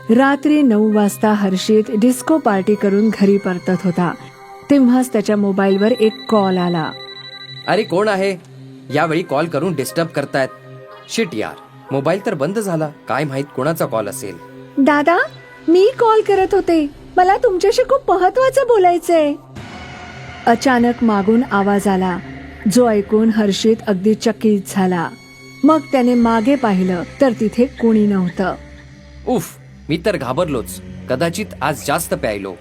रात्री 9 वाजता हर्षित disco party करून घरी परतत होता. तेव्हाच त्याच्या मोबाईलवर एक कॉल आला. अरे कोण आहे? यावेळी कॉल करून डिस्टर्ब करतायत. शिट यार, मोबाईल तर बंद झाला. काय माहित कोणाचा कॉल असेल. दादा, मी कॉल करत होते. मला तुमच्याशी खूप महत्वाचं बोलायचंय. अचानक मागून आवाज आला, जो ऐकून हर्षित अगदी चकित झाला. मग त्याने मागे पाहिलं तर तिथे कोणी नव्हतं. उफ, मी तर घाबरलोच. कदाचित आज जास्त प्यायलो.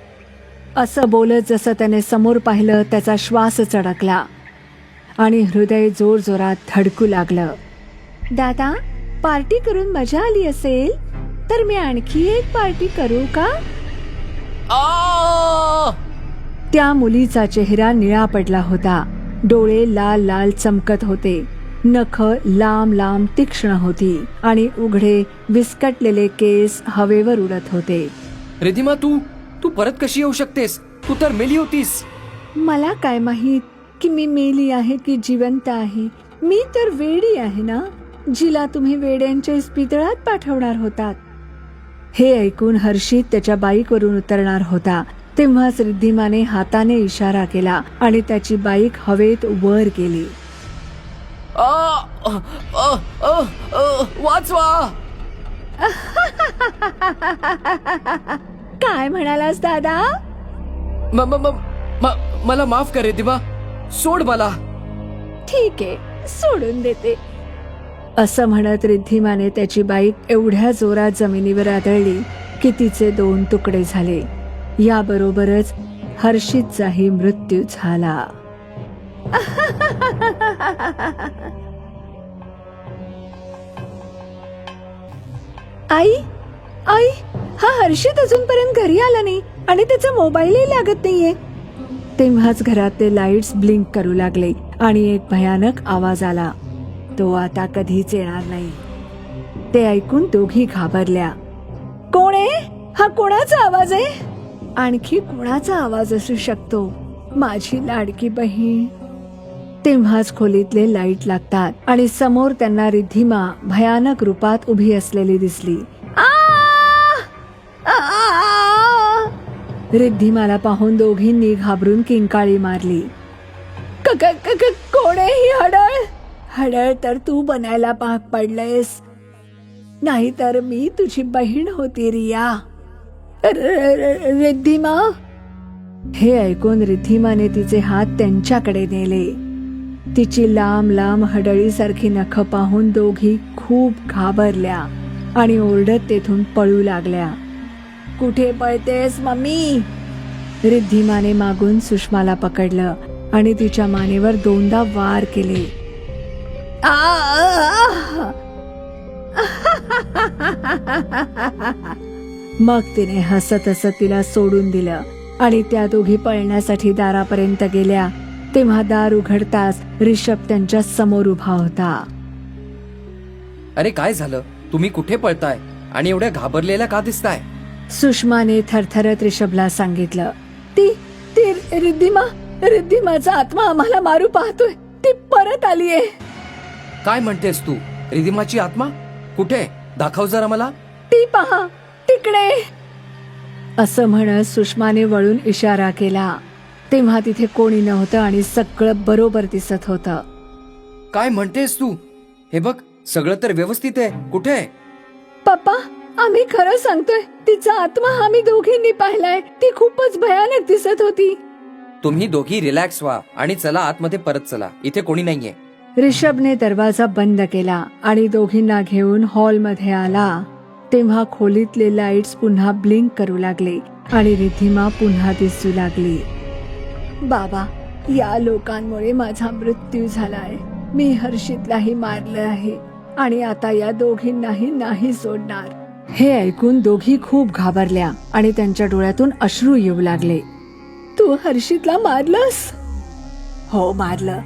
असं बोलत जसं त्याने समोर पाहिलं त्याचा श्वास चढकला आणि हृदय जोर जोरात धडकू लागलं. दादा, पार्टी करून मजा आली असेल तर मी आणखी एक पार्टी करू का? त्या मुलीचा चेहरा निळा पडला होता. डोळे लाल लाल चमकत होते. नख लांब लांब तीक्ष्ण होती आणि उघडे विस्कटलेले केस हवेवर उडत होते. रिधिमा, तू परत कशी येऊ शकतेस? तू तर मेली होतीस. मला काय माहित की मी मेली आहे की जिवंत आहे. मी तर वेडी आहे ना, जिला तुम्ही वेड्यांच्या इस्पितळात पाठवणार होतात. हे ऐकून हर्षित त्याच्या बाईकवरून उतरणार होता. तेव्हाच रिद्धिमाने हाताने इशारा केला आणि त्याची बाईक हवेत वर गेली. वाचवा! काय म्हणालास दादा? मला माफ कर रिधिमा, सोड मला. ठीक आहे, सोडून देते. असं म्हणत रिद्धिमाने त्याची बाईक एवढ्या जोरात जमिनीवर आदळली की तिचे 2 तुकडे झाले. याबरोबरच हर्षितचाही मृत्यू झाला. आई, आई, हा हर्षित अजूनपर्यंत घरी आला नाही आणि त्याचा मोबाईलही लागत नाहीये. तेव्हाच घरातले लाईट्स ब्लिंक करू लागले आणि एक भयानक आवाज आला. तो आता कधीच येणार नाही. ते ऐकून दोघी घाबरल्या. कोण आहे? हा कोणाचा आवाज आहे? आणखी कोणाचा आवाज असू शकतो? माझी लाडकी बहीण. तेव्हाच खोलीतले लाईट लागतात आणि समोर त्यांना रिद्धिमा भयानक रूपात उभी असलेली दिसली. रिद्धिमाला पाहून दोघींनी घाबरून किंकाळी मारली. कोण आहे ही हडळ? हडळ तर तू बनायला भाग पडलेस, नाहीतर मी तुझी बहीण होती रिया. रिद्धिमा. हे ऐकून रिद्धिमाने तिचे हात त्यांच्याकडे नेले. तिची लांब लांब हडळीसारखी नख पाहून दोघी खूप घाबरल्या आणि ओरडत तेथून पळू लागल्या. कुठे पळतेस मम्मी? रिद्धिमाने मागून सुषमाला पकडलं आणि तिच्या मानेवर 2दा वार केले. मग तिने हसत हसत तिला सोडून दिलं आणि त्या दोघी पळण्यासाठी दारापर्यंत गेल्या. तेव्हा दार उघडताच रिषभ त्यांच्या समोर उभा होता. अरे काय झालं? तुम्ही कुठे पळताय आणि एवढ्या घाबरलेल्या का दिसताय? सुषमाने थरथरत रिषभला सांगितलं. ती रिद्धिमाचा आत्मा आम्हाला मारू पाहतोय. ती परत आलीये. काय म्हणतेस तू? रिधिमाची आत्मा कुठे? दाखव जरा मला. ती पहा, तिकडे. असं म्हणत सुषमाने वळून इशारा केला. तेव्हा तिथे कोणी नव्हतं आणि सगळं बरोबर दिसत होतं. काय म्हणतेस तू? हे बघ, सगळं तर व्यवस्थित आहे. कुठे? पप्पा, आम्ही खरं सांगतोय. तिचा आत्मा आम्ही दोघींनी पाहिलाय. ती खूपच भयानक दिसत होती. तुम्ही दोघी रिलॅक्स व्हा आणि चला आतमध्ये परत चला. इथे कोणी नाहीये. रिषभने दरवाजा बंद केला आणि दोघींना घेऊन हॉलमध्ये आला. तेव्हा खोलीतले लाईट्स पुन्हा ब्लिंक करू लागले आणि रिद्धिमा पुन्हा दिसू लागली. बाबा, या लोकांमुळे माझा मृत्यू झालाय. मी हर्षितलाही मारलं आहे आणि आता या दोघींनाही नाही सोडणार. हे ऐकून दोघी खूप घाबरल्या आणि त्यांच्या डोळ्यातून अश्रू येऊ लागले. तू हर्षितला मारलंस? हो, मारलं.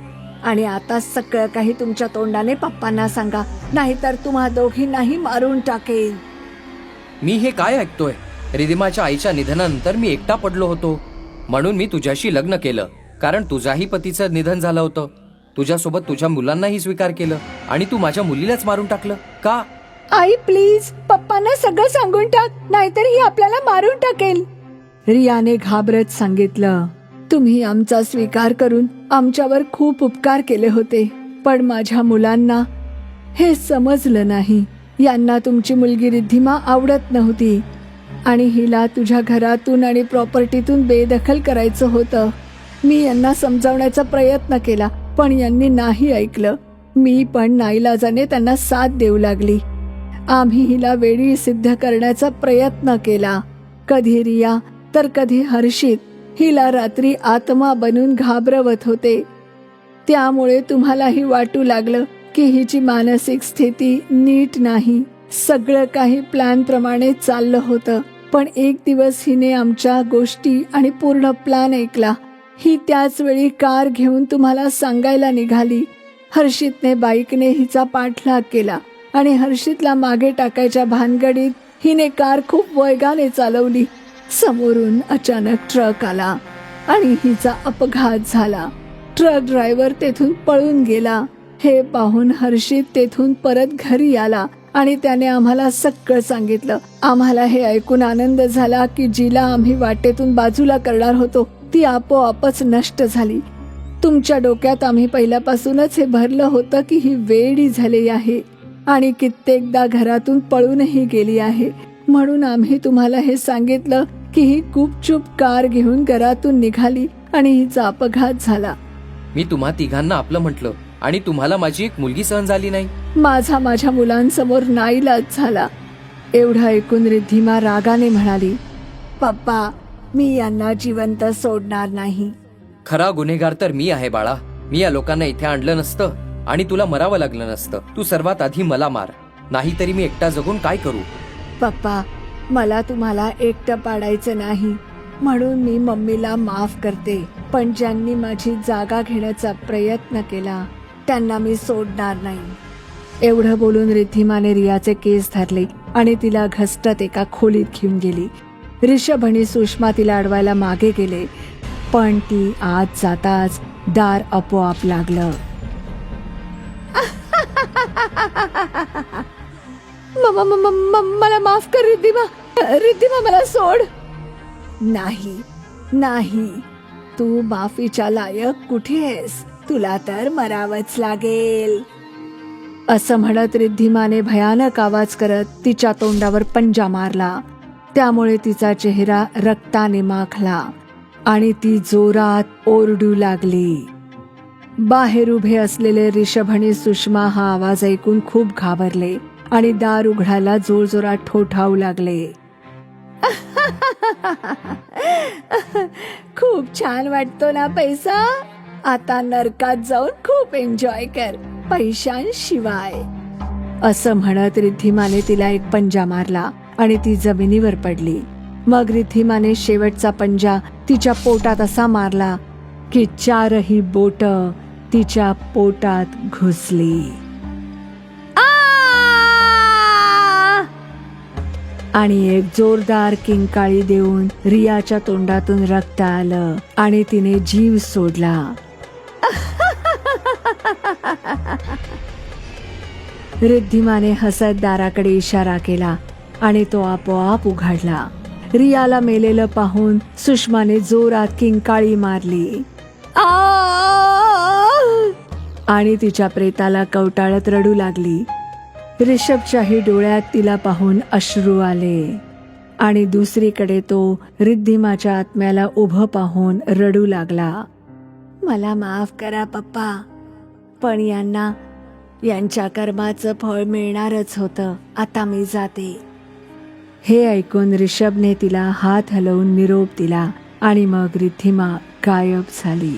आणि आता सगळं काही तुमच्या तोंडाने पप्पांना सांगा, नाहीतर तुम्हा दोघींनाही मारून टाकेन. मी हे काय ऐकतोय? रिधिमाच्या आईच्या निधनानंतर मी एकटा पडलो होतो म्हणून मी तुझ्याशी लग्न केलं, कारण तुझ्याही पतीचं निधन झालं होतं. तुझ्यासोबत तुझ्या मुलांनाही स्वीकार केलं आणि तू माझ्या मुलीलाच मारून टाकलं का? आई प्लीज पप्पांना सगळं सांगून टाक, नाहीतर ही आपल्याला मारून टाकेल. रियाने घाबरत सांगितलं, तुम्ही आमचा स्वीकार करून आमच्यावर खूप उपकार केले होते, पण माझ्या मुलांना हे समजलं नाही. यांना तुमची मुलगी रिद्धिमा आवडत नव्हती आणि हिला तुझ्या घरातून आणि प्रॉपर्टीतून बेदखल करायचं होतं. मी यांना समजावण्याचा प्रयत्न केला, पण यांनी नाही ऐकलं. मी पण नाईलाजाने त्यांना साथ देऊ लागली. आम्ही हिला वेडी सिद्ध करण्याचा प्रयत्न केला. कधी रिया तर कधी हर्षित हिला रात्री आत्मा बनून घाबरवत होते. त्यामुळे तुम्हालाही वाटू लागलं की हिची मानसिक स्थिती नीट नाही. सगळं काही प्लॅन प्रमाणे चाललं होतं, पण एक दिवस हिने आमच्या गोष्टी आणि पूर्ण प्लॅन ऐकला. ही त्याच वेळी कार घेऊन तुम्हाला सांगायला निघाली. हर्षितने बाईकने हिचा पाठलाग केला आणि हर्षितला मागे टाकायच्या भानगडीत हिने कार खूप वेगाने चालवली. समोरून अचानक ट्रक आला आणि हिचा अपघात झाला. ट्रक ड्रायव्हर तेथून पळून गेला. हे पाहून हर्षित तेथून परत घरी आला आणि त्याने आम्हाला सगळं सांगितलं. आम्हाला हे ऐकून आनंद झाला की जिला आम्ही वाटेतून बाजूला करणार होतो ती आपोआपच नष्ट झाली. तुमच्या डोक्यात आम्ही पहिल्यापासूनच हे भरलं होतं की ही वेडी झाली आहे आणि कित्येकदा घरातून पळूनही गेली आहे. म्हणून आम्ही तुम्हाला हे सांगितलं की ही गुपचूप कार घेऊन घरातून निघाली आणि हिचा अपघात झाला. मी तुम्हा तिघांना आपलं म्हटलं आणि तुम्हाला माझी एक मुलगी सहन झाली नाही. माझ्या मुलांसमोर नाईलाज झाला. एवढं ऐकून रिद्धिमा रागाने म्हणाली, पप्पा मी यांना जिवंत सोडणार नाही. खरा गुन्हेगार तर मी आहे बाळा. मी या लोकांना इथे आणलं नसतं आणि तुला मरावं लागलं नसतं. तू सर्वात आधी मला मार, नाहीतरी मी एकटा जगून काय करू. पप्पा मला तुम्हाला एकटं पाडायचं नाही, म्हणून मी मम्मीला माफ करते, पण ज्यांनी माझी जागा घेण्याचा प्रयत्न केला त्यांना मी सोडणार नाही. एवढं बोलून रिद्धिमाने रियाचे केस धरले आणि तिला घसटत एका खोलीत घेऊन गेली. ऋषभ आणि सुषमा तिला अडवायला मागे गेले, पण ती आत जाताच दार आपोआप लागलं. मला माफ कर रिद्धिमा, रिद्धिमा मला सोड. नाही नाही, तू माफीच्या लायक कुठे आहेस, तुला तर मरावंच लागेल. असं म्हणत रिद्धिमाने भयानक आवाज करत तिच्या तोंडावर पंजा मारला. त्यामुळे तिचा चेहरा रक्ताने माखला आणि ती जोरात ओरडू लागली. बाहेर उभे असलेले ऋषभ आणि सुषमा हा आवाज ऐकून खूप घाबरले आणि दार उघडायला जोरजोरात ठोठावू लागले. खूप छान वाटतो ना पैसा, आता नरकात जाऊन खूप एन्जॉय कर पैशांशिवाय. असं म्हणत रिद्धिमाने तिला एक पंजा मारला आणि ती जमिनीवर पडली. मग रिद्धिमाने शेवटचा पंजा तिच्या पोटात असा मारला की चारही बोट तिच्या पोटात घुसली. आणि एक जोरदार किंकाळी देऊन रियाच्या तोंडातून रक्त आलं आणि तिने जीव सोडला. रिद्धिमाने हसत दाराकडे इशारा केला आणि तो आपोआप उघडला. रियाला मेलेलं पाहून सुषमाने जोरात किंकाळी मारली आणि तिच्या प्रेताला कवटाळत रडू लागली. ऋषभच्याही डोळ्यात तिला पाहून अश्रू आले आणि दुसरीकडे तो रिद्धिमाच्या आत्म्याला उभं पाहून रडू लागला. मला माफ करा पप्पा, पण यांना यांच्या कर्माचं फळ मिळणारच होतं. आता मी जाते. हे ऐकून ऋषभने तिला हात हलवून निरोप दिला आणि मग रिद्धिमा गायब झाली.